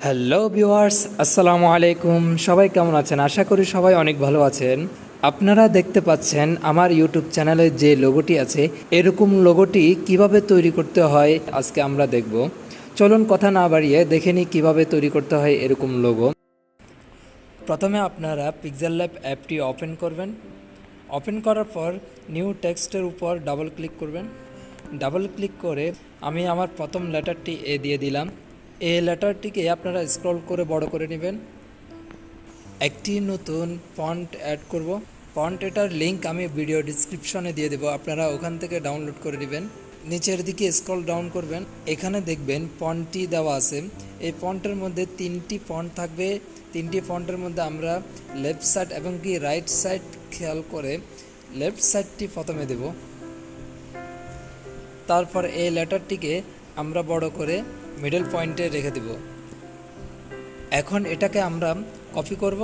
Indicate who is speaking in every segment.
Speaker 1: Hello viewers, আসসালামু আলাইকুম। সবাই কেমন আছেন? আশা করি সবাই অনেক ভালো আছেন। আপনারা দেখতে পাচ্ছেন আমার ইউটিউব চ্যানেলে যে লোগোটি আছে, এরকম লোগোটি কিভাবে তৈরি করতে হয় আজকে আমরা দেখব। চলুন কথা না বাড়িয়ে দেখে নিই কীভাবে তৈরি করতে হয় এরকম লোগো। প্রথমে আপনারা pixellab অ্যাপটি ওপেন করবেন। ওপেন করার পর নিউ টেক্সটের উপর ডাবল ক্লিক করবেন। ডাবল ক্লিক করে আমি আমার প্রথম লেটারটি এ দিয়ে দিলাম। এই লেটারটিকে আপনারা স্ক্রল করে বড় করে নেবেন। একটি নতুন ফন্ট অ্যাড করব। ফন্ট এটার লিঙ্ক আমি ভিডিও ডিসক্রিপশনে দিয়ে দেবো, আপনারা ওখান থেকে ডাউনলোড করে নেবেন। নিচের দিকে স্ক্রল ডাউন করবেন, এখানে দেখবেন ফন্টটি দেওয়া আছে। এই ফন্টের মধ্যে তিনটি ফন্ট থাকবে। তিনটি ফন্টের মধ্যে আমরা লেফট সাইড এবং কি রাইট সাইড খেয়াল করে লেফট সাইডটি প্রথমে দেব। তারপর এই লেটারটিকে আমরা বড় করে মিডল পয়েন্টে রেখে দেব। এখন এটাকে আমরা কপি করব।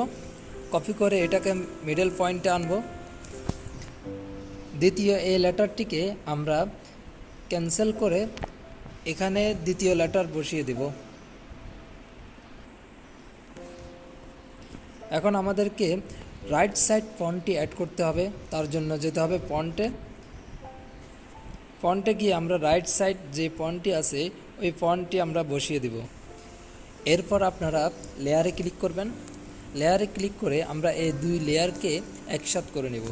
Speaker 1: কপি করে এটাকে মিডল পয়েন্টে আনব। দ্বিতীয় এই লেটারটিকে আমরা ক্যান্সেল করে এখানে দ্বিতীয় লেটার বসিয়ে দেব। এখন আমাদেরকে রাইট সাইড ফন্টটি অ্যাড করতে হবে। তার জন্য যেতে হবে ফন্টে গিয়ে আমরা রাইট সাইড যে ফন্টটি আছে ওই ফন্টটি আমরা বসিয়ে দেব। এরপর আপনারা লেয়ারে ক্লিক করবেন। লেয়ারে ক্লিক করে আমরা এই দুই লেয়ারকে একসাথে করে নেব।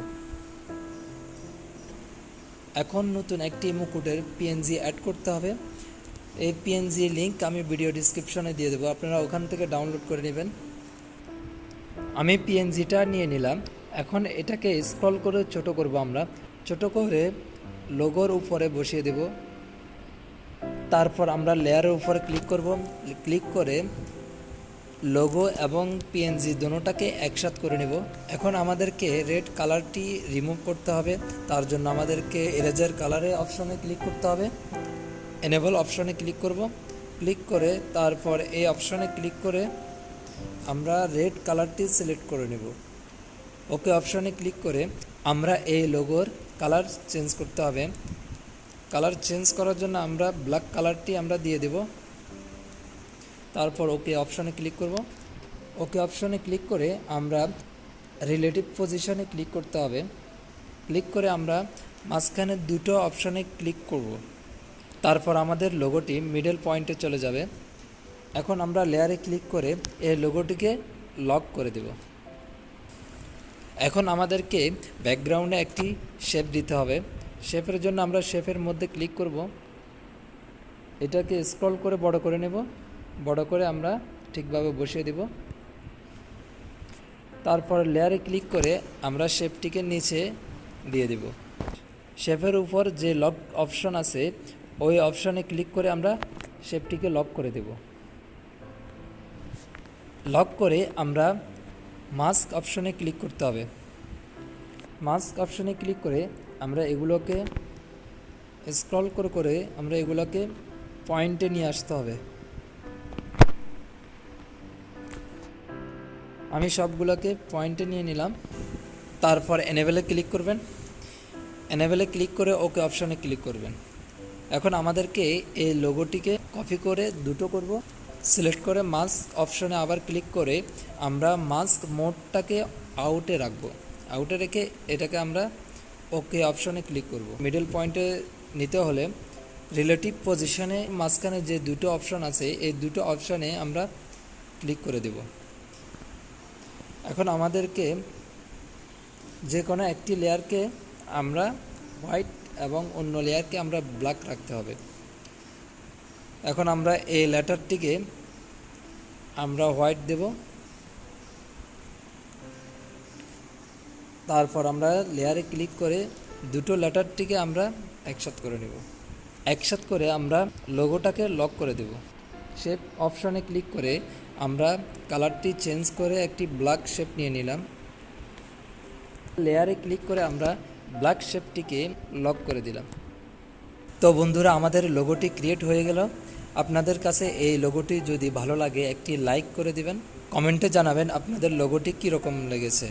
Speaker 1: এখন নতুন একটি মুকুটের পিএনজি অ্যাড করতে হবে। এই পিএনজি লিঙ্ক আমি ভিডিও ডিসক্রিপশনে দিয়ে দেবো, আপনারা ওখান থেকে ডাউনলোড করে নেবেন। আমি পিএনজিটা নিয়ে নিলাম। এখন এটাকে স্ক্রল করে ছোট করব। আমরা ছোট করে লোগোর উপরে বসিয়ে দেব। তারপর আমরা লেয়ারের উপরে ক্লিক করব। ক্লিক করে লোগো এবং পিএনজি দুটোটাকে একসাথে করে নেব। এখন আমাদেরকে রেড কালারটি রিমুভ করতে হবে। তার জন্য আমাদেরকে এরেজার কালারে অপশনে ক্লিক করতে হবে। এনেবল অপশনে ক্লিক করব। ক্লিক করে তারপর এই অপশনে ক্লিক করে আমরা রেড কালারটি সিলেক্ট করে নেব। ওকে অপশনে ক্লিক করে আমরা এই লোগোর কালার চেঞ্জ করতে হবে। কালার চেঞ্জ করার জন্য আমরা ব্ল্যাক কালারটি আমরা দিয়ে দেব। তারপর ওকে অপশনে ক্লিক করব। ওকে অপশনে ক্লিক করে আমরা রিলেটিভ পজিশনে ক্লিক করতে হবে। ক্লিক করে আমরা মাঝখানে দুটো অপশনে ক্লিক করব। তারপর আমাদের লোগোটি মিডল পয়েন্টে চলে যাবে। এখন আমরা লেয়ারে ক্লিক করে এই লোগোটিকে লক করে দেব। এখন আমাদেরকে ব্যাকগ্রাউন্ডে একটি শেপ দিতে হবে। শেপের জন্য আমরা শেপের মধ্যে ক্লিক করব। এটাকে স্ক্রল করে বড় করে নেব। বড় করে আমরা ঠিকভাবে বসিয়ে দেব। তারপর লেয়ারে ক্লিক করে আমরা শেপটিকে নিচে দিয়ে দেব। শেপের উপর যে লক অপশন আছে ওই অপশনে ক্লিক করে আমরা শেপটিকে লক করে দেব। লক করে আমরা মাস্ক অপশনে ক্লিক করতে হবে। মাস্ক অপশনে ক্লিক করে আমরা এগুলোকে স্ক্রল করে আমরা এগুলোকে পয়েন্টে নিয়ে আসতে হবে। আমি সবগুলোকে পয়েন্টে নিয়ে নিলাম। তারপর এনেবেলে ক্লিক করবেন। এনেবেলে ক্লিক করে ওকে অপশনে ক্লিক করবেন। এখন আমাদেরকে এই লোগোটিকে কপি করে দুটো করব। সিলেক্ট করে মাস্ক অপশনে আবার ক্লিক করে আমরা মাস্ক মোডটাকে আউটে রাখব। আউটে রেখে এটাকে আমরা ওকে অপশনে ক্লিক করব। মিডল পয়েন্টে নিতে হলে রিলেটিভ পজিশনে মাঝখানে যে দুটো অপশন আছে এই দুটো অপশনে আমরা ক্লিক করে দেব। এখন আমাদেরকে যে কোনো একটি লেয়ারকে আমরা হোয়াইট এবং অন্য লেয়ারকে আমরা ব্ল্যাক রাখতে হবে। এখন আমরা এই লেটারটিকে আমরা হোয়াইট দেব। তারপর আমরা লেয়ারে ক্লিক করে দুটো লেটারটিকে আমরা একসাথে করে নেব। একসাথে করে আমরা লোগোটাকে লক করে দেব। শেপ অপশনে ক্লিক করে আমরা কালারটি চেঞ্জ করে একটি ব্ল্যাক শেপ নিয়ে নিলাম। লেয়ারে ক্লিক করে আমরা ব্ল্যাক শেপটিকে লক করে দিলাম। তো বন্ধুরা, আমাদের লোগোটি ক্রিয়েট হয়ে গেল। আপনাদের কাছে এই লোগোটি যদি ভালো লাগে একটি লাইক করে দিবেন। কমেন্টে জানাবেন আপনাদের লোগোটি কীরকম লেগেছে।